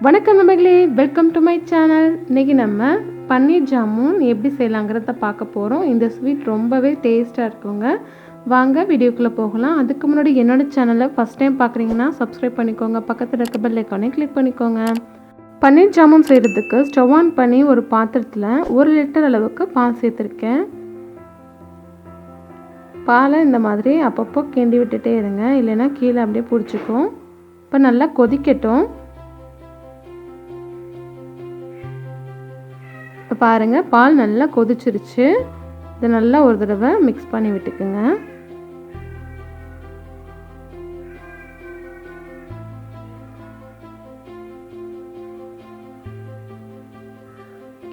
வணக்கம் நண்பர்களே, welcome to my channel. இன்றைக்கி நம்ம பன்னீர் ஜாமுன் எப்படி செய்யலாங்கிறத பார்க்க போகிறோம். இந்த ஸ்வீட் ரொம்பவே டேஸ்ட்டாக இருக்குங்க. வாங்க வீடியோக்குள்ளே போகலாம். அதுக்கு முன்னாடி என்னோடய சேனலை ஃபஸ்ட் டைம் பார்க்குறீங்கன்னா சப்ஸ்கிரைப் பண்ணிக்கோங்க. பக்கத்தில் இருக்க பெல் ஐக்கானை கிளிக் பண்ணிக்கோங்க. பன்னீர் ஜாமுன் செய்கிறதுக்கு ஸ்டவ் ஆன் பண்ணி ஒரு பாத்திரத்தில் 1 லிட்டர் அளவுக்கு பால் சேர்த்துருக்கேன். பாலை இந்த மாதிரி அப்பப்போ கிண்டி விட்டுட்டே இருங்க, இல்லைன்னா கீழே அப்படியே பிடிச்சிக்கும். இப்போ நல்லா கொதிக்கட்டும். இப்போ பாருங்கள், பால் நல்லா கொதிச்சிருச்சு. இதை நல்லா ஒரு தடவை மிக்ஸ் பண்ணி விட்டுக்குங்க.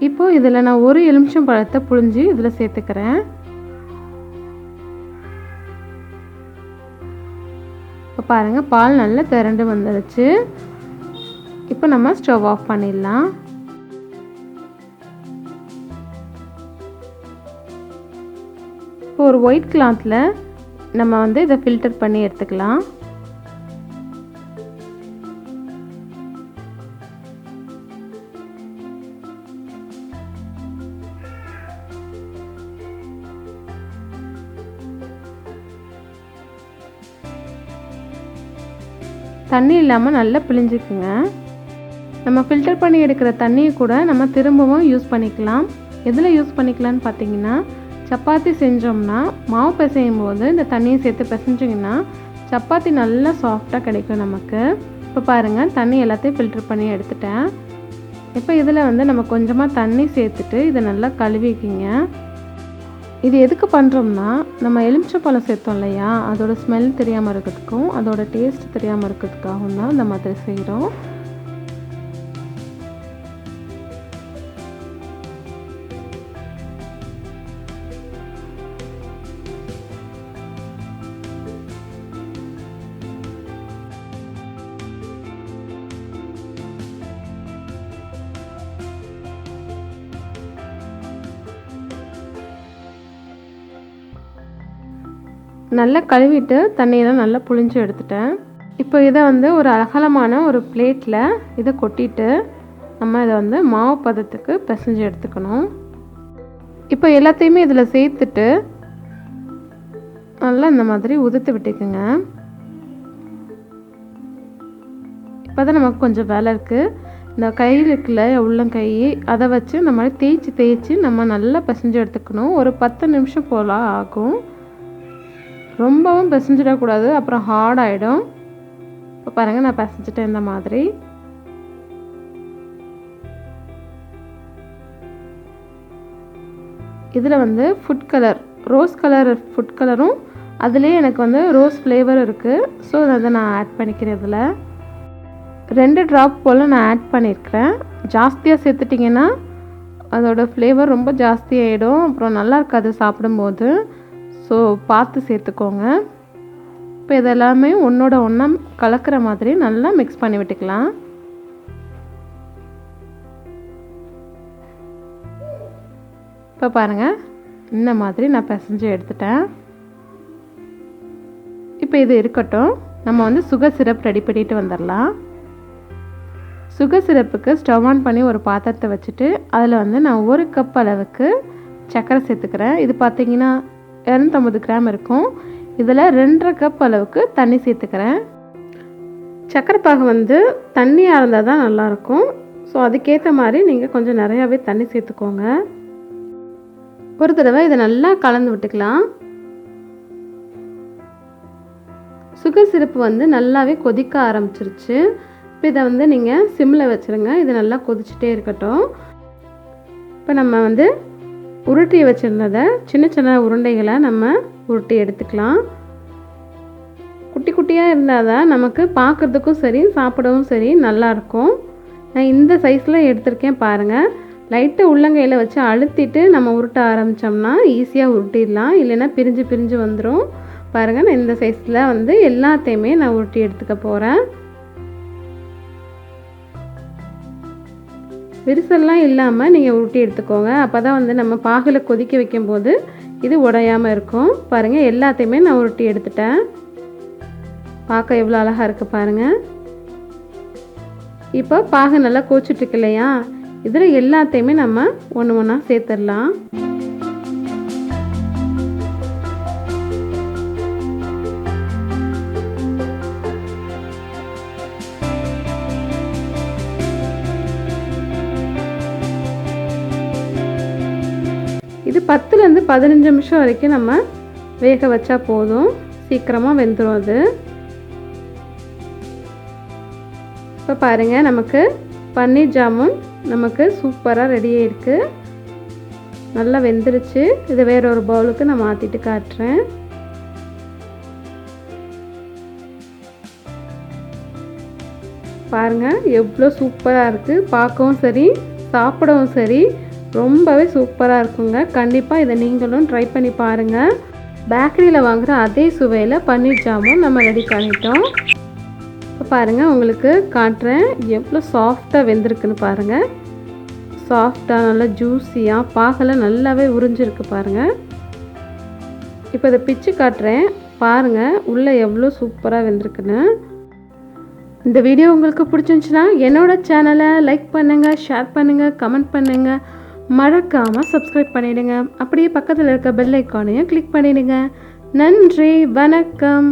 இப்போ இதில் நான் ஒரு எலுமிச்சம் பழத்தை புழிஞ்சு இதில் சேர்த்துக்கிறேன். இப்போ பாருங்கள், பால் நல்லா திரண்டு வந்துடுச்சு. இப்போ நம்ம ஸ்டவ் ஆஃப் பண்ணிடலாம். இப்போ ஒரு ஒயிட் கிளாத்தில் நம்ம இதை ஃபில்டர் பண்ணி எடுத்துக்கலாம். தண்ணி இல்லாமல் நல்லா பிழிஞ்சிக்குங்க. நம்ம ஃபில்டர் பண்ணி எடுக்கிற தண்ணியை கூட நம்ம திரும்பவும் யூஸ் பண்ணிக்கலாம். எதில் யூஸ் பண்ணிக்கலான்னு பார்த்தீங்கன்னா, சப்பாத்தி செஞ்சோம்னா மாவு பிசையும் போது இந்த தண்ணியை சேர்த்து பிசைஞ்சிங்கன்னா சப்பாத்தி நல்லா சாஃப்டாக கிடைக்கும் நமக்கு. இப்போ பாருங்கள், தண்ணி எல்லாத்தையும் ஃபில்டர் பண்ணி எடுத்துட்டேன். இப்போ இதில் நம்ம கொஞ்சமாக தண்ணி சேர்த்துட்டு இதை நல்லா கழுவிக்கிங்க. இது எதுக்கு பண்ணுறோம்னா, நம்ம எலுமிச்சைப்பழம் சேர்த்தோம் இல்லையா, அதோட ஸ்மெல் தெரியாமல் இருக்கிறதுக்கும் அதோட டேஸ்ட் தெரியாமல் இருக்கிறதுக்காகவும் தான் இந்த மாதிரி செய்கிறோம். நல்லா கழுவிட்டு தண்ணியெல்லாம் நல்லா புழிஞ்சு எடுத்துட்டேன். இப்போ இதை ஒரு அகலமான ஒரு பிளேட்டில் இதை கொட்டிட்டு நம்ம இதை மாவு பதத்துக்கு பிசைஞ்சு எடுத்துக்கணும். இப்போ எல்லாத்தையுமே இதில் சேர்த்துட்டு நல்லா இந்த மாதிரி உதுத்து விட்டுக்குங்க. இப்போ தான் நமக்கு கொஞ்சம் வேலை இருக்குது. இந்த கையில் இருக்குல்ல, உள்ளங்கை, அதை வச்சு இந்த மாதிரி தேய்ச்சி நம்ம நல்லா பிசைஞ்சு எடுத்துக்கணும். ஒரு 10 நிமிஷம் போல் ஆகும். ரொம்பவும் பிசைஞ்சிடக்கூடாது, அப்புறம் ஹார்ட் ஆகிடும். இப்போ பாருங்கள், நான் பிசைஞ்சிட்டேன் இந்த மாதிரி. இதில் food colour, rose colour food கலரும் அதுலேயே எனக்கு ரோஸ் ஃப்ளேவர் இருக்குது. ஸோ அதை நான் ஆட் பண்ணிக்கிறேன். இதில் 2 ட்ராப் போல் நான் ஆட் பண்ணியிருக்கிறேன். ஜாஸ்தியாக சேர்த்துட்டிங்கன்னா அதோடய ஃப்ளேவர் ரொம்ப ஜாஸ்தியாகிடும், அப்புறம் நல்லா இருக்காது சாப்பிடும்போது. ஸோ பார்த்து சேர்த்துக்கோங்க. இப்போ இதெல்லாமே ஒன்றோட ஒன்றா கலக்கிற மாதிரி நல்லா மிக்ஸ் பண்ணி விட்டுக்கலாம். இப்போ பாருங்கள், இந்த மாதிரி நான் பிசைஞ்சு எடுத்துட்டேன். இப்போ இது இருக்கட்டும். நம்ம சுகர் சிரப் ரெடி பண்ணிட்டு வந்துடலாம். சுகர் சிரப்புக்கு ஸ்டவ் ஆன் பண்ணி ஒரு பாத்திரத்தை வச்சுட்டு அதில் நான் 1 கப் அளவுக்கு சர்க்கரை சேர்த்துக்கிறேன். இது பார்த்திங்கன்னா 250 கிராம் இருக்கும். இதில் 2.5 கப் அளவுக்கு தண்ணி சேர்த்துக்கிறேன். சர்க்கரை பாகு தண்ணியாக இருந்தால் தான் நல்லாயிருக்கும். ஸோ அதுக்கேற்ற மாதிரி நீங்கள் கொஞ்சம் நிறையாவே தண்ணி சேர்த்துக்கோங்க. ஒரு தடவை இதை நல்லா கலந்து விட்டுக்கலாம். சுகர் சிரப்பு நல்லாவே கொதிக்க ஆரம்பிச்சிருச்சு. இப்போ இதை நீங்கள் சிம்மில் வச்சுருங்க. இது நல்லா கொதிச்சுட்டே இருக்கட்டும். இப்போ நம்ம உருட்டி வச்சுருந்ததை சின்ன சின்ன உருண்டைகளை நம்ம உருட்டி எடுத்துக்கலாம். குட்டி குட்டியாக இருந்தால் தான் நமக்கு பார்க்குறதுக்கும் சரி சாப்பிடவும் சரி நல்லாயிருக்கும். நான் இந்த சைஸில் எடுத்திருக்கேன். பாருங்கள், லைட்டாக உள்ளங்கையில் வச்சு அழுத்திட்டு நம்ம உருட்ட ஆரம்பித்தோம்னா ஈஸியாக உருட்டிடலாம், இல்லைன்னா பிரிஞ்சு பிரிஞ்சு வந்துடும். பாருங்கள், நான் இந்த சைஸில் எல்லாத்தையுமே நான் உருட்டி எடுத்துக்க போகிறேன். விரிசல்லாம் இல்லாமல் நீங்கள் உருட்டி எடுத்துக்கோங்க. அப்போ தான் நம்ம பாகில் கொதிக்க வைக்கும்போது இது உடையாமல் இருக்கும். பாருங்கள், எல்லாத்தையுமே நான் உருட்டி எடுத்துட்டேன். பார்க்க எவ்வளோ அழகாக இருக்குது பாருங்கள். இப்போ பாகு நல்லா கொதிச்சிட்ருக்கு இல்லையா, இதில் எல்லாத்தையுமே நம்ம ஒன்று ஒன்றா சேர்த்துடலாம். இது 10லேருந்து 15 நிமிஷம் வரைக்கும் நம்ம வேக வச்சா போதும், சீக்கிரமாக வெந்துடும் அது. இப்போ பாருங்கள், நமக்கு பன்னீர் ஜாமுன் நமக்கு சூப்பராக ரெடி ஆகிருக்கு. நல்லா வெந்துருச்சு. இதை வேற ஒரு பவுலுக்கு நான் மாற்றிட்டு காட்டுறேன். பாருங்கள் எவ்வளோ சூப்பராக இருக்குது. பார்க்கவும் சரி, சாப்பிடவும் சரி, ரொம்பவே சூப்பராக இருக்குங்க. கண்டிப்பாக இதை நீங்களும் ட்ரை பண்ணி பாருங்கள். பேக்கரியில் வாங்குகிற அதே சுவையில் பன்னீர் ஜாமுன் நம்ம ரெடி பண்ணிட்டோம். இப்போ பாருங்கள், உங்களுக்கு காட்டுறேன் எவ்வளோ சாஃப்டாக வெந்திருக்குன்னு பாருங்கள். சாஃப்டாக நல்லா ஜூஸியாக பாகெல்லாம் நல்லாவே உறிஞ்சிருக்கு பாருங்கள். இப்போ இதை பிச்சு காட்டுறேன் பாருங்கள், உள்ளே எவ்வளோ சூப்பராக வெந்திருக்குன்னு. இந்த வீடியோ உங்களுக்கு பிடிச்சிருந்துச்சுன்னா என்னோடய சேனலை லைக் பண்ணுங்கள், ஷேர் பண்ணுங்கள், கமெண்ட் பண்ணுங்கள், மறக்காமல் சப்ஸ்கிரைப் பண்ணிவிடுங்க. அப்படியே பக்கத்தில் இருக்க பெல் ஐக்கானையும் கிளிக் பண்ணிவிடுங்க. நன்றி, வணக்கம்.